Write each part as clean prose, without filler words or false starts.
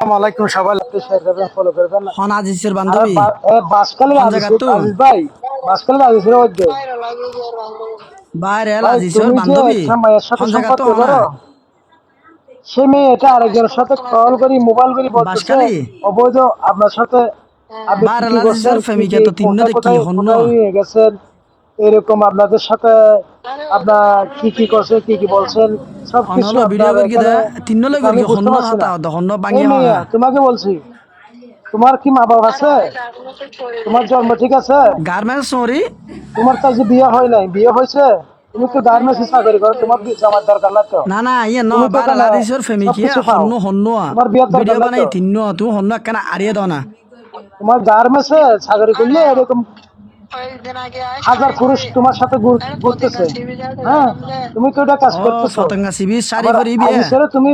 আসসালামাইকুম সবাই আপনি শেয়ার করবেন ফলো করবেন হন আজিজের বান্ধবী বাসকালে হন আজিজ জায়গা তো আজিজ ভাই বাসকালে আজিজের মধ্যে বাইরে ভাই আজিজের তুমি যে বান্ধবী একটা মায়ের সাথে হন জায়গা তো সম্পর্ক হনা করো সে মেয়ে এটা আরেকজনের সাথে কল করি মোবাইল করি বলতেছে বাসকালি অবৈধ আপনার সাথে আপনি কি বাইরে কি করছেন আজিজের কি প্রেমিকা কি তো তিন্ন কোথায় দেখি কোথায় হন্য কোথায় নিয়ে গেছেন এরকম আপনাদের সাথে আপনার কি কি করছেন কি কি বলছেন সবকিছু হনলো ভিডিও আপনার করি দে এখানে তিন্ন লই আমি করি বুঝতে হন্য পারছি হাতা না হন্য এই বাঙ্গি মেয়ে হনা তোমাকে বলছি তোমার কি মা বাবা আছে তোমার জন্ম ঠিক আছে গার্মেন্টস সরি তোমার তো যে বিয়ে হয় নাই বিয়ে হয়েছে তুমি তো গার্মেন্টসে চাকরি করো তোমার জামার দরকার নাই তো না না ইয়ে ন তুমি তো বাইরে এখানে আজিজের প্রেমিকিয়া সবকিছু পাও হন্য হন্য তোমার বিয়ের দরকার ভিডিও নাই বানাই তো তিন্ন তুই হন্য কেন আরিয়ে দাও না তোমার গার্মেন্টসে চাকরি করলে এরকম হাজার পুরুষ তোমার সাথে ঘুরতেছে হ্যাঁ তুমি তো এটা কাজ ও করতেছো ফতঙ্গা সিবি শাড়ি আবার পরি বিয়ে আজি ছেড়ে তুমি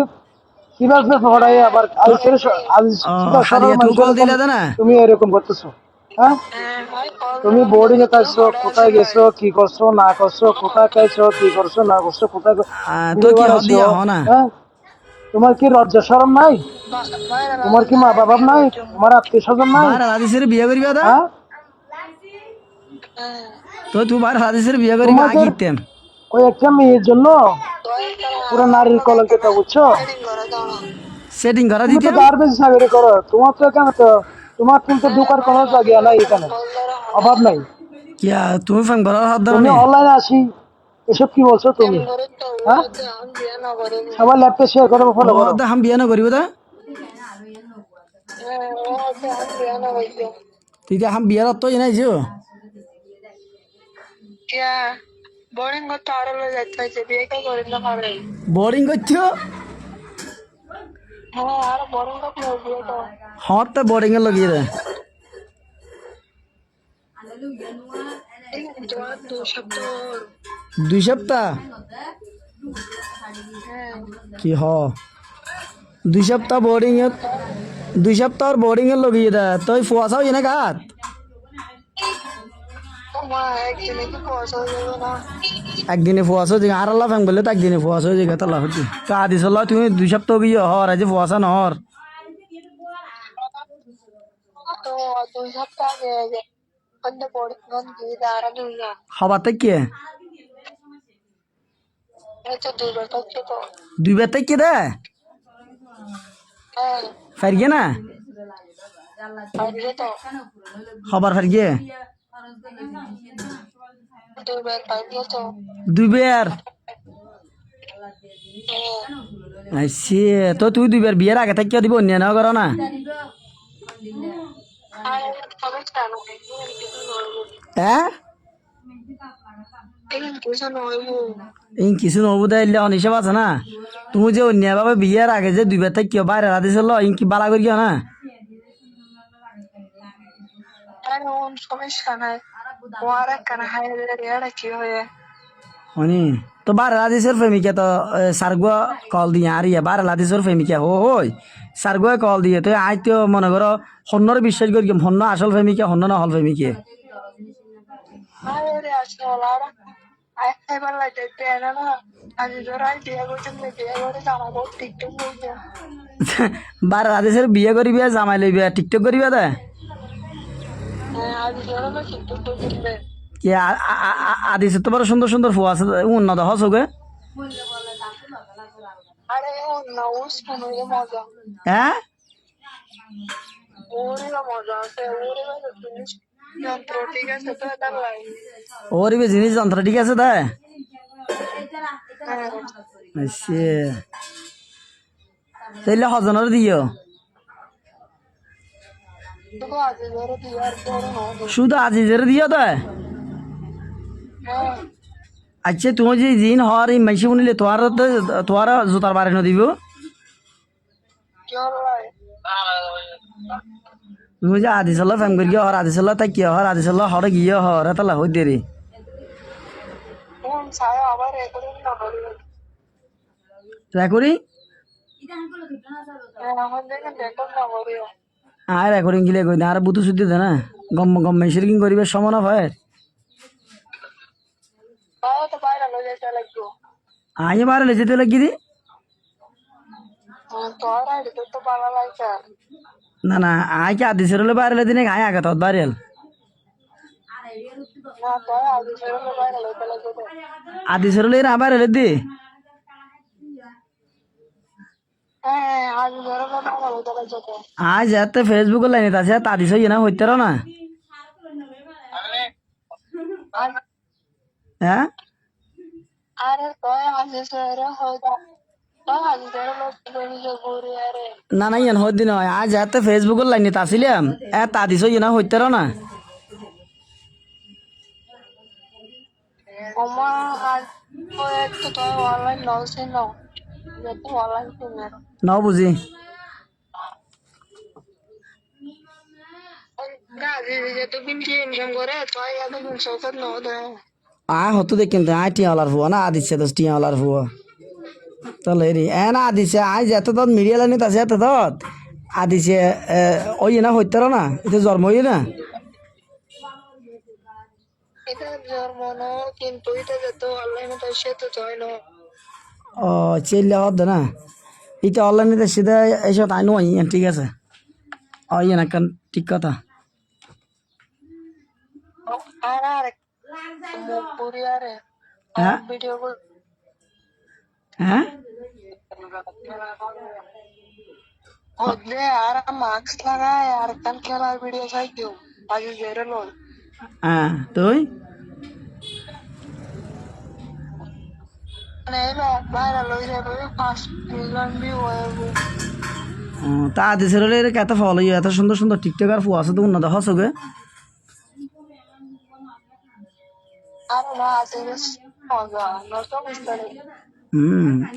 কিভাবে পড়াই আবার আজি ছেড়ে আজি ও সরল হালিয়া তুই মানুষ কল এরকম দিলে দে না তুমি এরকম করতেছো হ্যাঁ তুমি বোর্ডিং এ থাকছো কোথায় গেছো কি করছো না করছো কোথায় খাইছো কি করছো না করছো কোথায় তুই ভিডিও কি হদ বানাইছো দিয়া হনা হ্যাঁ তোমার কি লজ্জা শরম নাই তোমার কি মা বাবা নাই তোমার আত্মীয় স্বজন নাই বাইরে আজিজের বিয়ে করিবা দা হ্যাঁ তো তুই বাইরে আজিজের বিয়ে করিবা তোমাদের আগিতেম ওই একটা মেয়ের জন্য পুরো নারীর কলঙ্কিত বুঝছো সেটিং করা তুমি তো দিতেম গার্মেন্টস চাকরি করো তোমার তো এখানে তো তোমার কিন্তু ঢোকার কোনো জায়গা নাই এখানে অভাব নাই কিয়া তুমি ফোন করার হাত ধরো তুমি নি অনলাইনে আসি এসব কি বলছো তুমি হ্যাঁ সবাই ল্যাপটপ শেয়ার করো ও ফলো করো দা হাম বিয়ে না করিব দা তুই দা হাম বিয়ার তো নাই যে বোরিং করছো হট তো বোরিং এর লগিয়ে দে 2 সপ্তাহ কি হ 2 সপ্তাহ বোরিং এর 2 সপ্তাহ বোরিং এর লগিয়ে দে তুই ফুয়াশাও এনে গাত একদিনে ফুয়াশো যে আর আল্লাহ ফ্যাং বললে তো একদিনে ফুয়াশো হয়ে যায় তাল্লা হচ্ছে তো আদি চল্লাহ তুমি 2 সপ্তাহ গিয়ে হর আজ ফুয়াশা নহর হবার থেকে 2 বার থেকে দে ফারিয়ে না খবর ফারিয়ে 2 বার আইসি তো তুই 2 বার বিয়ের আগে থেকে দিব অন্য না করো না হ্যাঁ এই কিছু নবু দেয় অনিসব আছে না তুমি যে অন্য ভাবে বিয়ের আগে যে 2 বার থেকে কেউ বাইরে রাধে চলো ইন কি বালা করি না হনি তো বারে লাদিসের প্রেমিকা তো সারগো কল দিয়ে আর ইয়ে বারে লাদিসের প্রেমিকা হই সারগো কল দিয়ে তো আই তো মনে করো হন্যর বিশ্বাস করি হন্য আসল প্রেমিকা হন্য না হল প্রেমিকা বারে লাদিসের বিয়ে করিবে জামাই লইবে টিকটক করিবে দে কি আদিসে তো বড় সুন্দর সুন্দর ফুয়া আছে উন্নত হস গে হ্যাঁ ওরিবে জিনিস যন্ত্র ঠিক আছে দে আচ্ছা তাইলে হজনের দিও শুধু আজিজের দিও তো আচ্ছা তুমি যে দিন হওয়ার এই মাইসি শুনিলে তোমার জুতার বারে ন দিব তুমি যে আদি চল ফেম করি হর আদি চল তাই কি হর আদি চল হরে গিয়ে হর তালা হই দেরি রেকর্ডিং আর রেকর্ডিং গিলে কই না আর বুতু সুদ্ধি দে না গম গম মেশির কিং করিবে সমনা হয় আইয়ে বারে লেজে তো লাগি দি না না আয় কি আদিসের হলে বাইরে দিনে আয় আগে তত বাড়িয়াল আদিসের হলে না বাইরে দি আজ যাতে ফেসবুকে লাইনে আছে আদিস হই না হইতে না হ্যাঁ না না ইয়ান হই দিন আজ যাতে ফেসবুকে লাইনে আসিলাম আদিস হই না হইতে না নাও বুঝি আয় হতো দেখিন তো আয় টিয়াওয়ালার ফুয়া না আদিচ্ছে তো টিয়াওয়ালার ফুয়া তাহলে রে এ না আদিছে আয় যেতে তত মিডিয়া লাইনে আছে এত তত আদিছে ওই না হইতে না এটা জন্ম হই না ও চেল্লা হদ না এটা অনলাইনে সিধা এসব তাই নয় ঠিক আছে ওই না কান ঠিক কথা হ্যাঁ হ্যাঁ হ্যাঁ তুই তা আদিসের হলে এত ফলো এত সুন্দর সুন্দর টিকটক আর ফুয়া আছে তো উন্নত হস গে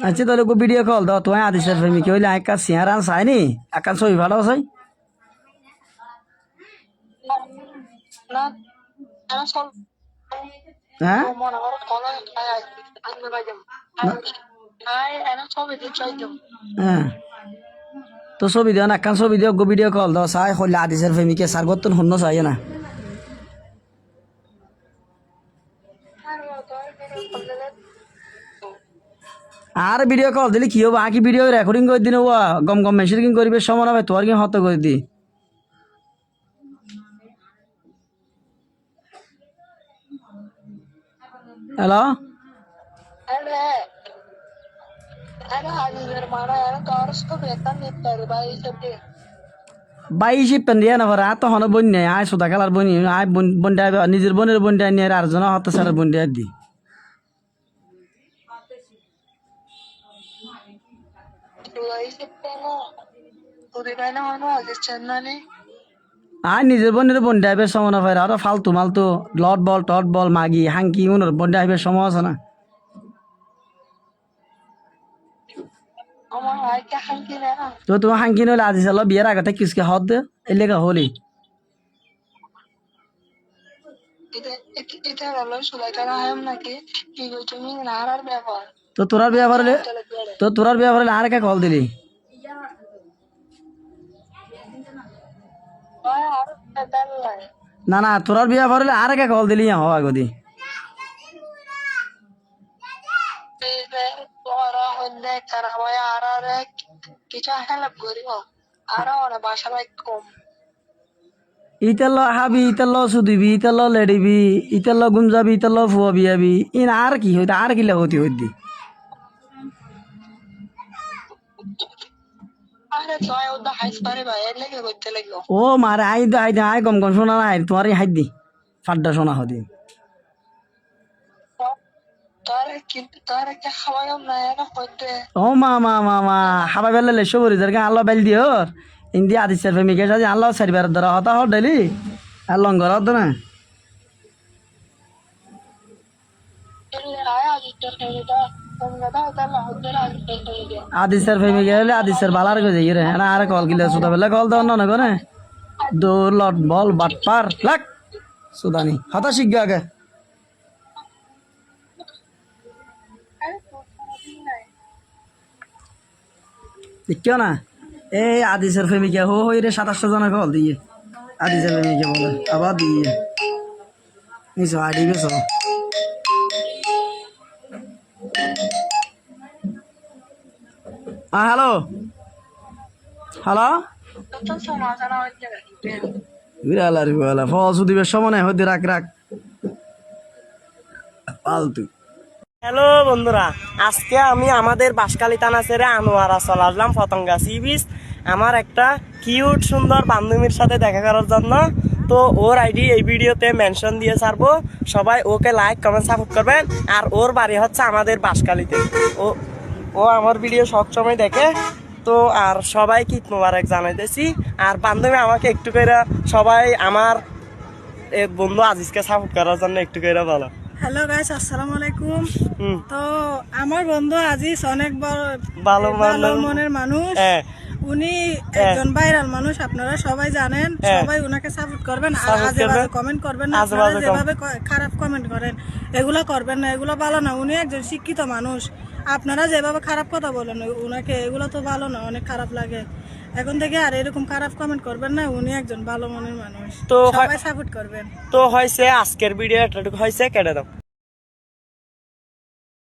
আচ্ছা তাহলে ভিডিও কল দাও তোমায় আদিসের প্রেমিক হইলে একা সিয়ার আন চাইনি একান ছবি ভালো আছে হ্যাঁ হ্যাঁ তো ছবি দিও না একান ছবি দিও ভিডিও কল দাও চাই হইলে আদিসের প্রেমিকে সার গতন হন্য চাই না আর ভিডিও কল দিলে কি হবো আকি ভিডিও রেকর্ডিং করে দিন গম গম মেশিন করিবে সময় হবে তোর কি হত করে দি হ্যালো বাইশে পেন্ডিয়া না ভরা তো হন বন্যা আয় সুদা খেলার বনি আয় বন্ডা নিজের বোনের বন্ডা নিয়ে আর জন হত সারা বন্ডা দি আয় নিজের বোনের বন্ডা আইবে সময় না ভাই আর ফালতু মালতু লট বল টট বল মাগি হাঙ্কি উনোর বন্ডা আইবে সময় আছে না তো তোমার হাঙ্কি নইলে আজি চাল বিয়ের আগতে কিসকে হদ দে এর লেগে হলি তো তোরার বিয়া ভরলে আর কে কল দিলি না না তোরার বিয়া ভরলে আর কে কল দিলি হওয়া গদি ইতেল হাবি ইতেল সুদিবি ইতেল লেডিবি ইতেল গুমজাবি ইতেল ফুয়া বিয়াবি ইন আর কি হইতে আর কি লাগতি হইতি ও মারে আই দে আই গম গম শোনা নাই তোমার হাই দি ফাড্ডা শোনা হদি ও মা মা মা মা হাবা বেলা লেসো বলি যার আল্লাহ বেল দিও ইন্দি আদিসের প্রেমিকের সাথে আল্লাহ সারিবার ধরা হতা হর ডেলি আর লঙ্গর হতো না আদিসের প্রেমিকের হলে আদিসের বালার গজে রে না আর কল গিলে সুদা বেলা কল দাও না করে দৌড় লট বল বাটপার লাগ সুদানি হতা শিখবে আগে কেউ না এই আদিসের প্রেমিকা হই রে 2700 জন কল দিয়ে আদিসের প্রেমিকা বলে আবার দিয়ে নিছো আইডি গেছো হ্যালো হ্যালো বিড়াল আর বিড়াল ফল সুদিবের সময় নাই হইতে রাখ রাখ ফালতু। হ্যালো বন্ধুরা, আজকে আমি আমাদের বাঁশখালী থানা ছেড়ে আনোয়ারা চলে আসলাম পতঙ্গা সি বিচ আমার একটা কিউট সুন্দর বান্ধবীর সাথে দেখা করার জন্য। তো ওর আইডি এই ভিডিওতে মেনশন দিয়ে ছাড়বো, সবাই ওকে লাইক কমেন্ট সাপোর্ট করবেন। আর ওর বাড়ি হচ্ছে আমাদের বাঁশখালীতে। ও আমার ভিডিও সবসময় দেখে। তো আর সবাইকে ঈদ মোবারক জানাইতেছি। আর বান্ধবী আমাকে একটু করে সবাই আমার বন্ধু আজিজকে সাপোর্ট করার জন্য একটু করে বলো। হ্যালো গাইস, আসসালামু আলাইকুম। তো আমার বন্ধু আজিজ অনেক ভালো ভালো মনের মানুষ। হ্যাঁ, উনি একজন ভাইরাল মানুষ, আপনারা সবাই জানেন। সবাই উনাকে সাপোর্ট করবেন আর আজে বাজে কমেন্ট করবেন না। আপনারা যেভাবে খারাপ কমেন্ট করেন এগুলো করবেন না, এগুলো ভালো না। উনি একজন শিক্ষিত মানুষ, আপনারা যেভাবে খারাপ কথা বলেন উনাকে, এগুলো তো ভালো না, অনেক খারাপ লাগে। এখন থেকে আর এরকম খারাপ কমেন্ট করবেন না, উনি একজন ভালো মনের মানুষ। তো সবাই সাপোর্ট করবেন। তো হয়েছে আজকের ভিডিও এতটুকু হয়েছে, কেটে দাও।